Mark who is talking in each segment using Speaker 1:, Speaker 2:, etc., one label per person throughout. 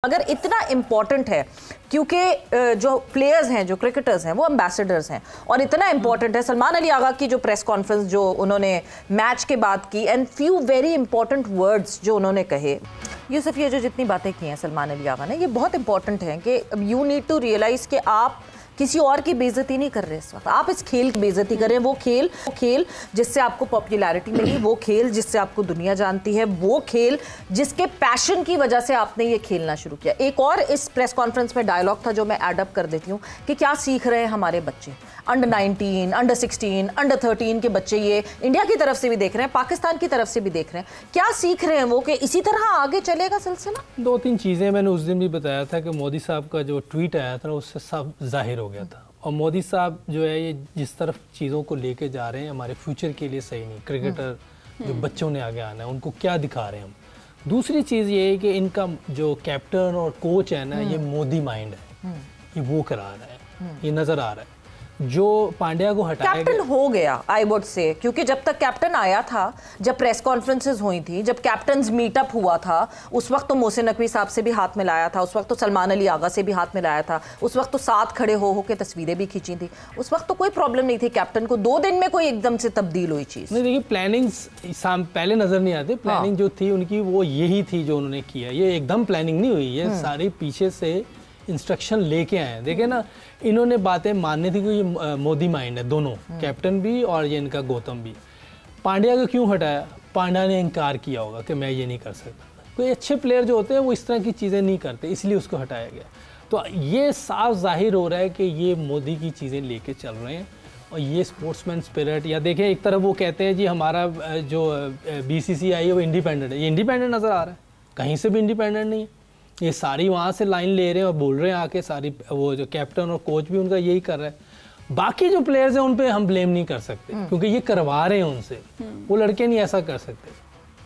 Speaker 1: अगर इतना इम्पॉर्टेंट है क्योंकि जो प्लेयर्स हैं, जो क्रिकेटर्स हैं, वो एम्बेसडर्स हैं और इतना इम्पॉर्टेंट है। सलमान अली आगा की जो प्रेस कॉन्फ्रेंस जो उन्होंने मैच के बाद की and few very important words जो उन्होंने कहे, यूसुफ ये जो जितनी बातें की हैं सलमान अली आगा ने, ये बहुत इंपॉर्टेंट हैं कि यू नीड टू रियलाइज़ कि आप किसी और की बेइज्जती नहीं कर रहे इस वक्त, आप इस खेल की बेइज्जती कर रहे हैं। वो खेल जिससे आपको पॉपुलैरिटी मिली, वो खेल जिससे आपको दुनिया जानती है, वो खेल जिसके पैशन की वजह से आपने ये खेलना शुरू किया। एक और इस प्रेस कॉन्फ्रेंस में डायलॉग था जो मैं ऐड अप कर देती हूँ कि क्या सीख रहे हैं हमारे बच्चे, अंडर 19, अंडर 16, अंडर 13 के बच्चे, ये इंडिया की तरफ से भी देख रहे हैं, पाकिस्तान की तरफ से भी देख रहे हैं, क्या सीख रहे हैं वो कि इसी तरह आगे चलेगा सिलसिला?
Speaker 2: दो तीन चीज़ें मैंने उस दिन भी बताया था कि मोदी साहब का जो ट्वीट आया था उससे सब जाहिर हो गया था। और मोदी साहब जो है ये जिस तरफ चीज़ों को लेके जा रहे हैं हमारे फ्यूचर के लिए सही नहीं। क्रिकेटर जो बच्चों ने आगे आना है उनको क्या दिखा रहे हैं हम। दूसरी चीज़ ये है कि इनका जो कैप्टन और कोच है ना, ये मोदी माइंड है, ये वो करा रहा है, ये नज़र आ रहा है। जो पांड्या को हटाया
Speaker 1: कैप्टन हो गया आई वुड से, क्योंकि जब तक कैप्टन आया था, जब प्रेस कॉन्फ्रेंसेस हुई थी, जब कैप्टन्स मीटअप हुआ था, उस वक्त तो मोहसिन नकवी साहब से भी हाथ मिलाया था, उस वक्त तो सलमान अली आगा से भी हाथ मिलाया था, उस वक्त तो साथ खड़े हो के तस्वीरें भी खींची थी, उस वक्त तो कोई प्रॉब्लम नहीं थी कैप्टन को। 2 दिन में कोई एकदम से तब्दील हुई चीज़
Speaker 2: नहीं। देखिए प्लानिंग्स पहले नज़र नहीं आती, प्लानिंग जो थी उनकी वो यही थी जो उन्होंने किया। ये एकदम प्लानिंग नहीं हुई, ये सारी पीछे से इंस्ट्रक्शन लेके आए हैं। देखे ना, इन्होंने बातें माननी थी कि ये मोदी माइंड है, दोनों कैप्टन भी और ये इनका गौतम भी। पांड्या को क्यों हटाया? पांड्या ने इनकार किया होगा कि मैं ये नहीं कर सकता। कोई अच्छे प्लेयर जो होते हैं वो इस तरह की चीज़ें नहीं करते, इसलिए उसको हटाया गया। तो ये साफ जाहिर हो रहा है कि ये मोदी की चीज़ें लेके चल रहे हैं और ये स्पोर्ट्समैन स्पिरिट। या देखें, एक तरफ वो कहते हैं जी हमारा जो BCCI है वो इंडिपेंडेंट है, ये इंडिपेंडेंट नज़र आ रहा है, कहीं से भी इंडिपेंडेंट नहीं है। ये सारी वहाँ से लाइन ले रहे हैं और बोल रहे हैं आके, सारी वो जो कैप्टन और कोच भी उनका यही कर रहा है। बाकी जो प्लेयर्स हैं उन पे हम ब्लेम नहीं कर सकते क्योंकि ये करवा रहे हैं उनसे, वो लड़के नहीं ऐसा कर सकते,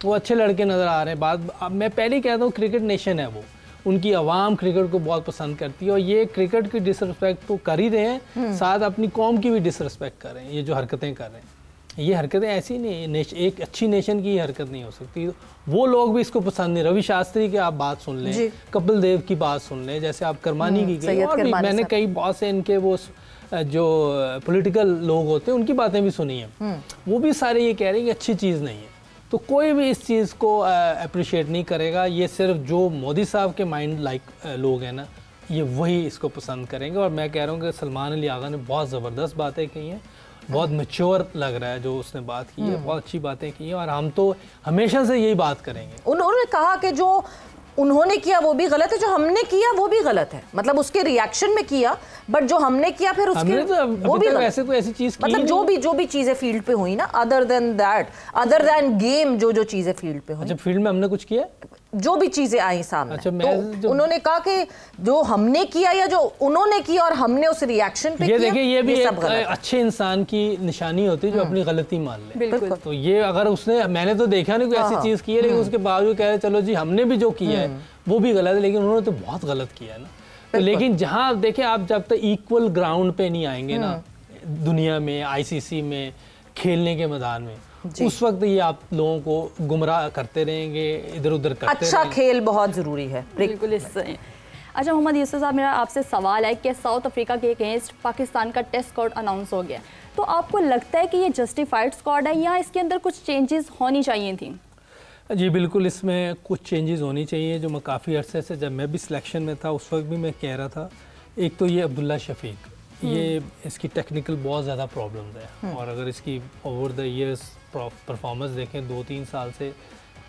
Speaker 2: वो अच्छे लड़के नज़र आ रहे हैं। बात मैं पहले ही कहता हूँ, क्रिकेट नेशन है वो, उनकी आवाम क्रिकेट को बहुत पसंद करती है और ये क्रिकेट की डिसरिस्पेक्ट तो कर ही रहे हैं, साथ अपनी कौम की भी डिसरिस्पेक्ट कर रहे हैं। ये जो हरकतें कर रहे हैं, ये हरकतें ऐसी नहीं, एक अच्छी नेशन की हरकत नहीं हो सकती। वो लोग भी इसको पसंद नहीं। रवि शास्त्री की आप बात सुन लें, कपिल देव की बात सुन लें, जैसे आप करमानी की गई, और भी मैंने कई बहुत से इनके वो जो पॉलिटिकल लोग होते हैं उनकी बातें भी सुनी हैं, वो भी सारे ये कह रहे हैं कि अच्छी चीज़ नहीं है। तो कोई भी इस चीज़ को अप्रिशिएट नहीं करेगा। ये सिर्फ जो मोदी साहब के माइंड लाइक लोग हैं ना, ये वही इसको पसंद करेंगे। और मैं कह रहा हूँ कि सलमान अली आगा ने बहुत ज़बरदस्त बातें कही हैं, बहुत मैच्योर लग रहा है जो उसने बात की है, बहुत अच्छी बातें की हैं और हम तो हमेशा से यही बात करेंगे।
Speaker 1: उन्होंने कहा कि जो उन्होंने किया वो भी गलत है, जो हमने किया वो भी गलत है, मतलब उसके रिएक्शन में किया, बट जो हमने किया फिर उसके वो भी
Speaker 2: ऐसे कोई ऐसी चीज
Speaker 1: मतलब जो भी चीजें फील्ड पे हुई ना, अदर देन गेम, जो चीजें फील्ड पे हुई।
Speaker 2: अच्छा, फील्ड में हमने कुछ किया, जो
Speaker 1: भी चीजें आई सामने। अच्छा, तो उन्होंने कहा कि जो हमने किया या जो उन्होंने किया और हमने उस रिएक्शन पे
Speaker 2: किया, देखिए ये भी एक अच्छे इंसान की निशानी होती है जो अपनी गलती मान ले। तो ये अगर उसने, मैंने तो देखा नहीं कोई ऐसी चीज की है, लेकिन उसके बावजूद कह रहे चलो जी हमने भी जो किया है वो भी गलत है, लेकिन उन्होंने तो बहुत गलत किया है ना। तो लेकिन जहाँ देखें आप, जब तक इक्वल ग्राउंड पे नहीं आएंगे ना दुनिया में, ICC में, खेलने के मैदान में, उस वक्त ये आप लोगों को गुमराह करते रहेंगे, इधर उधर करते रहेंगे।
Speaker 1: अच्छा खेल बहुत ज़रूरी है,
Speaker 3: बिल्कुल सही। अच्छा मोहम्मद यूसुफ साहब, मेरा आपसे सवाल है कि साउथ अफ्रीका के अगेंस्ट पाकिस्तान का टेस्ट स्क्वाड अनाउंस हो गया, तो आपको लगता है कि ये जस्टिफाइड स्क्वाड है या इसके अंदर कुछ चेंजेस होनी चाहिए थी?
Speaker 2: जी बिल्कुल, इसमें कुछ चेंजेस होनी चाहिए। जो मैं काफ़ी अरसे से, जब मैं भी सिलेक्शन में था उस वक्त भी मैं कह रहा था, एक तो ये अब्दुल्ला शफीक, ये इसकी टेक्निकल बहुत ज़्यादा प्रॉब्लम्स है और अगर इसकी ओवर द ईयर्स परफॉर्मेंस देखें 2-3 साल से,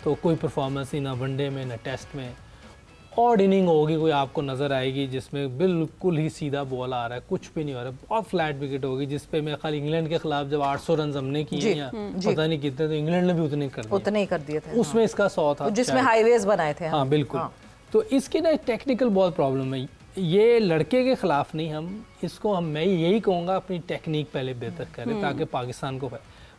Speaker 2: तो कोई परफॉर्मेंस ही ना वनडे में ना टेस्ट में। ऑड इनिंग होगी कोई आपको नज़र आएगी जिसमें बिल्कुल ही सीधा बॉल आ रहा है, कुछ भी नहीं हो रहा है, बहुत फ्लैट विकेट होगी जिस पे मैं खाली इंग्लैंड के खिलाफ जब 800 रन हमने किए या पता नहीं कितने, तो इंग्लैंड ने भी उतने ही कर दिए थे, उसमें इसका 100 था,
Speaker 1: जिसमें हाईवेज बनाए थे।
Speaker 2: हाँ बिल्कुल। तो इसकी ना टेक्निकल बहुत प्रॉब्लम है। ये लड़के के खिलाफ नहीं, हम इसको मैं यही कहूँगा अपनी टेक्निक पहले बेहतर करें ताकि पाकिस्तान को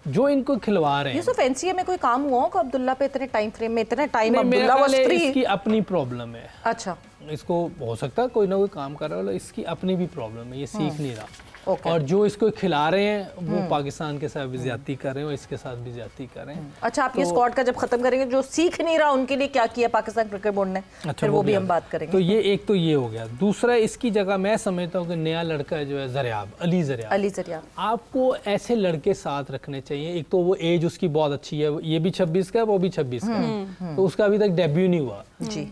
Speaker 2: जो इनको खिलवा रहे हैं।
Speaker 1: यूसुफ, NCA में कोई काम हुआ होगा अब्दुल्ला पे इतने टाइम फ्रेम में? इतने टाइम
Speaker 2: अब्दुल्ला वाज फ्री, इसकी अपनी प्रॉब्लम है।
Speaker 1: अच्छा,
Speaker 2: इसको हो सकता है कोई ना कोई काम कर रहा हो, इसकी अपनी भी प्रॉब्लम है, ये सीख नहीं रहा। और जो इसको खिला रहे हैं वो पाकिस्तान के साथ भी ज्यादती कर रहे हैं और इसके साथ भी ज्यादती कर रहे हैं।
Speaker 1: अच्छा, आप ये स्क्वाड का जब खत्म करेंगे, जो सीख नहीं रहा उनके लिए क्या किया पाकिस्तान क्रिकेट बोर्ड ने, फिर वो भी हम बात करेंगे।
Speaker 2: तो ये एक तो ये हो गया। दूसरा, इसकी जगह मैं समझता हूँ कि नया लड़का जो है ज़रियाब, अली ज़रियाब, आपको ऐसे लड़के साथ रखने चाहिए। एक तो वो एज उसकी बहुत अच्छी है, ये भी 26 का है, वो भी 26 का है, तो उसका अभी तक डेब्यू नहीं हुआ।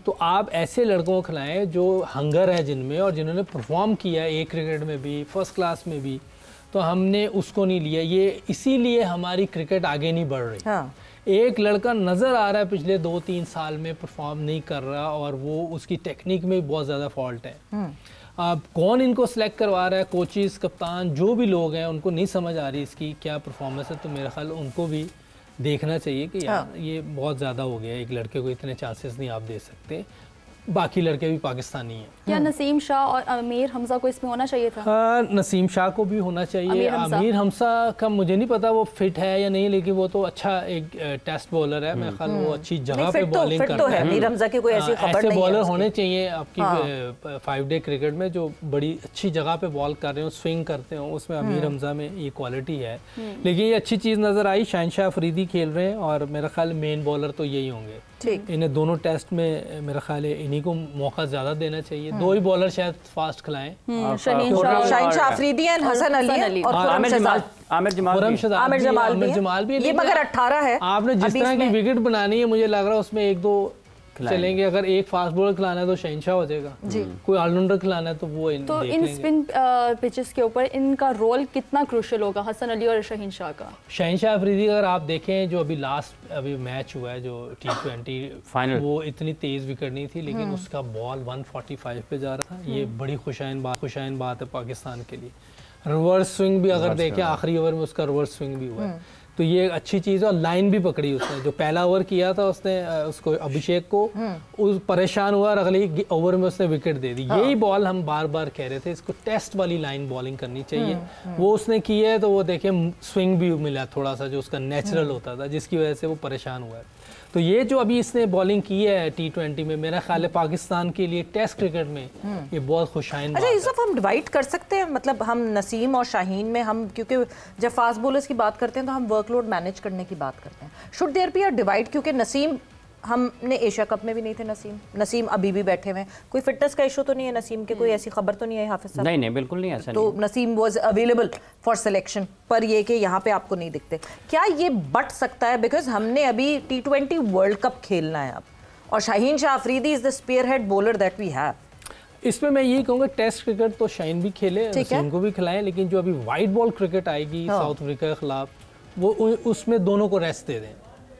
Speaker 2: तो आप ऐसे लड़कों को खिलाएं जो हंगर है जिनमें, और जिन्होंने परफॉर्म किया है एक क्रिकेट में भी, फर्स्ट क्लास में भी। तो हमने उसको नहीं लिया, ये इसीलिए हमारी क्रिकेट आगे नहीं बढ़ रही। हाँ। एक लड़का नज़र आ रहा है पिछले 2-3 साल में परफॉर्म नहीं कर रहा, और वो उसकी टेक्निक में बहुत ज़्यादा फॉल्ट है। अब कौन इनको सेलेक्ट करवा रहा है, कोचेस, कप्तान, जो भी लोग हैं, उनको नहीं समझ आ रही इसकी क्या परफॉर्मेंस है। तो मेरा ख्याल उनको भी देखना चाहिए कि यार ये बहुत ज़्यादा हो गया, एक लड़के को इतने चांसेस नहीं आप दे सकते। बाकी लड़के भी पाकिस्तानी हैं।
Speaker 3: क्या नसीम शाह और आमिर हमजा को इसमें होना चाहिए था?
Speaker 2: नसीम शाह को भी होना चाहिए। आमिर हमजा का मुझे नहीं पता वो फिट है या नहीं, लेकिन वो तो अच्छा एक टेस्ट बॉलर है। मेरे ख्याल वो अच्छी जगह पे बॉलिंग करता है।
Speaker 1: आमिर हमजा की कोई ऐसी खबर
Speaker 2: ऐसे
Speaker 1: नहीं
Speaker 2: बॉलर होने चाहिए आपकी 5 डे क्रिकेट में, जो बड़ी अच्छी जगह पे बॉल कर रहे हो, स्विंग करते हो। उसमें आमिर हमजा में ये क्वालिटी है। लेकिन ये अच्छी चीज़ नज़र आई, शहनशाह अफरीदी खेल रहे हैं, और मेरा ख्याल मेन बॉलर तो यही होंगे। इन्हें दोनों टेस्ट में मेरा ख्याल है इन्हीं को मौका ज्यादा देना चाहिए। 2 ही बॉलर शायद फास्ट खिलाएं,
Speaker 1: शहनशाह अफरीदी और हसन अली और आमिर जमाल भी। ये मगर 18 है।
Speaker 2: आपने जिस तरह की विकेट बनानी है, मुझे लग रहा है उसमें 1-2 चलेंगे। अगर एक फास्ट बॉलर खिलाना है तो शहनशाह हो जाएगा, कोई ऑलराउंडर खिलाना है तो वो
Speaker 3: तो इन स्पिन पिचेस के ऊपर इनका रोल कितना क्रूशियल होगा, हसन अली और शहनशाह का?
Speaker 2: शहनशाह अफरीदी अगर आप देखें, जो अभी लास्ट मैच हुआ है जो T20 फाइनल, वो इतनी तेज विकेट नहीं थी, लेकिन उसका बॉल 145 पे जा रहा था। ये बड़ी खुशाइन बात है पाकिस्तान के लिए। रिवर्स स्विंग भी अगर देखें, आखिरी ओवर में उसका रिवर्स स्विंग भी हुआ है, तो ये अच्छी चीज़ है। और लाइन भी पकड़ी उसने, जो पहला ओवर किया था उसने उसको अभिषेक को, उस परेशान हुआ और अगले ओवर में उसने विकेट दे दी। यही बॉल हम बार बार कह रहे थे, इसको टेस्ट वाली लाइन बॉलिंग करनी चाहिए। वो उसने की है, तो वो देखे स्विंग भी मिला थोड़ा सा, जो उसका नेचुरल होता था, जिसकी वजह से वो परेशान हुआ है। तो ये जो अभी इसने बॉलिंग की है T20 में, मेरा ख्याल है पाकिस्तान के लिए टेस्ट क्रिकेट में ये बहुत खुशाइन बात है।
Speaker 1: अच्छा, यूसुफ, हम डिवाइड कर सकते हैं, मतलब हम नसीम और शाहीन में, हम क्योंकि जब फास्ट बॉलर्स की बात करते हैं तो हम वर्कलोड मैनेज करने की बात करते हैं। Should there be a divide? क्योंकि नसीम, हमने एशिया कप में भी नहीं थे नसीम अभी भी बैठे हुए हैं। कोई फिटनेस का इशू तो नहीं है नसीम के? कोई ऐसी खबर तो नहीं है हाफिज साहब?
Speaker 4: नहीं, बिल्कुल नहीं, ऐसा
Speaker 1: तो Naseem was available for selection, पर ये कि यहाँ पे आपको नहीं दिखते। क्या ये बट सकता है? बिकॉज हमने अभी T20 वर्ल्ड कप खेलना है अब, और Shaheen Shah Afridi is the spearhead bowler that we have.
Speaker 2: इसमें मैं यही कहूँगा, टेस्ट क्रिकेट तो शाहीन भी खेले, नसीम को भी खिलाएं, लेकिन जो अभी वाइट बॉल क्रिकेट आएगी साउथ अफ्रीका के खिलाफ, वो उसमें दोनों को रेस्ट दे दें।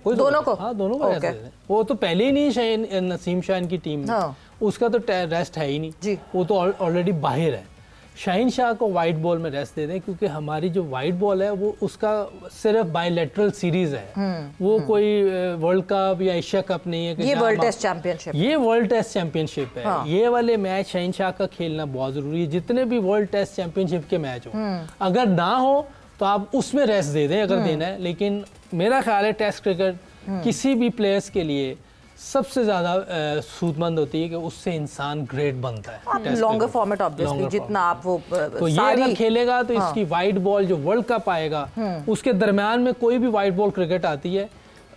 Speaker 1: दोनों को?
Speaker 2: हाँ, दोनों को रेस्ट दे दें। वो तो पहले ही नहीं नसीम शाह की टीम में, उसका तो रेस्ट है ही नहीं, वो तो ऑलरेडी बाहर है। शाहीन शाह को वाइट बॉल में रेस्ट दे दें, क्योंकि हमारी जो वाइट बॉल है वो उसका सिर्फ बायलैटरल सीरीज है, वो कोई वर्ल्ड कप या एशिया कप नहीं है।
Speaker 1: ये वर्ल्ड टेस्ट चैंपियनशिप,
Speaker 2: ये वर्ल्ड टेस्ट चैंपियनशिप है। ये वाले मैच शाहीन शाह का खेलना बहुत जरूरी है। जितने भी वर्ल्ड टेस्ट चैंपियनशिप के मैच हो, अगर ना हो तो आप उसमें रेस्ट दे दें अगर देना है। लेकिन मेरा ख्याल है टेस्ट क्रिकेट किसी भी प्लेयर्स के लिए सबसे ज्यादा सूदमंद होती है कि उससे इंसान ग्रेट बनता है।
Speaker 1: लॉन्गर फॉर्मेट ऑब्वियसली, जितना आप वो
Speaker 2: तो ये अगर खेलेगा तो इसकी वाइट बॉल जो वर्ल्ड कप आएगा उसके दरमियान में कोई भी वाइट बॉल क्रिकेट आती है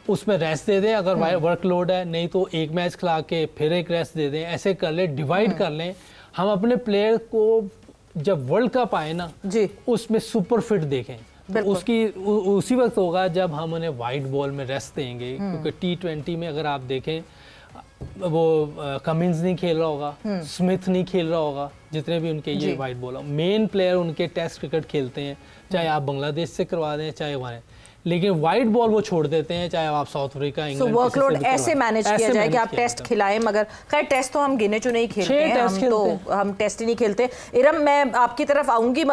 Speaker 2: उसमें रेस्ट दे दें अगर वर्कलोड है, नहीं तो एक मैच खिला के फिर एक रेस्ट दे दें, ऐसे कर ले, डिवाइड कर लें। हम अपने प्लेयर को जब वर्ल्ड कप आए ना जी, उसमें सुपर फिट देखें, तो उसकी उसी वक्त होगा जब हम उन्हें वाइट बॉल में रेस्ट देंगे। क्योंकि T20 में अगर आप देखें वो कमिंस नहीं खेल रहा होगा, स्मिथ नहीं खेल रहा होगा, जितने भी उनके ये वाइट बॉल मेन प्लेयर उनके टेस्ट क्रिकेट खेलते हैं, चाहे आप बांग्लादेश से करवा दें चाहे वहाँ, लेकिन वाइट बॉल वो छोड़ देते हैं, चाहे आप south Africa, England.
Speaker 1: So, workload ऐसे मैनेज किया जाए कि आप टेस्ट खिलाएं, मगर खैर टेस्ट तो हम गिने चुने ही खेलते हैं, हम टेस्ट ही नहीं खेलते। इरम, मैं आपकी तरफ आऊंगी।